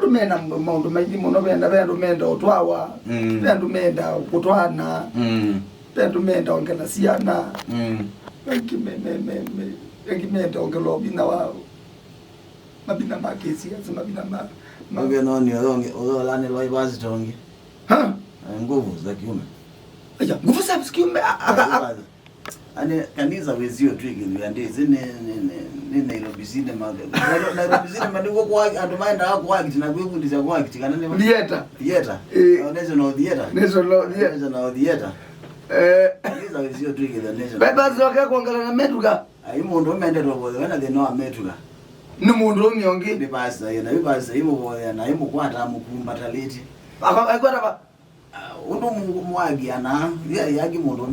tumena maundu maingi muno benda menda utwawa benda menda kutwana menda ongela siana menda ongelo bina wa mabina makesi asema bina Mabia noni odolane lwa ibazi tongi. Nguvu za kiume. Aja, nguvu za kiume ane kanisa wezio twigi ndiandeze ne ilobizine maga. Na ilobizine madiko kwa atumaenda hapo kwa kitina kwifundisha kwa kitika nane theater. National theater. National theater. Kanisa wezio twigi ndiandeze. Baba zoke kuangala na metuka. Ayi mundu mende roboze wena de no ametuka. Ni mundu umyongi ni basa yena bibasa imo boya na imo kwata mukumba taleti akwata ba undo mwagi ana yagi mundu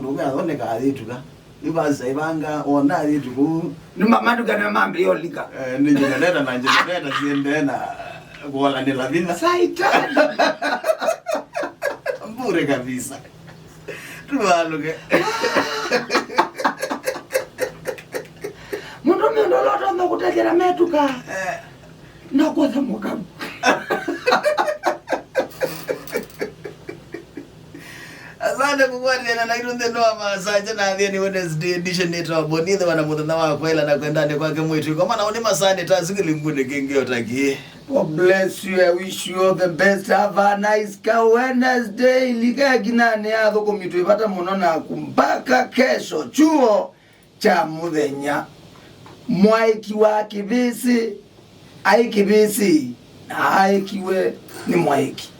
umyaoneka alituka bibasa ibanga ona alituku ni mamaduka na mambe yolika ni jeneleta na jeneleta siendena kuola ni ladina saita mbure kabisa tuwaluke ndoloto ndo kutekera metuka na kwa muka asante kukwatena na itunde ndoa masaje na Athiani Wednesday edition neto abonithe wana muthana wa kwela na kwendane kwake mwitu kwa maana oni masande tazikili mbune kingi otakie. God bless you. I wish you all the best. Have a nice Wednesday. Liga ginane yatho kumitu ipata munona kumpaka kesho chuo cha muthenya mwaiki wa kibisi ai kibisi na aikiwe ni mwaiki.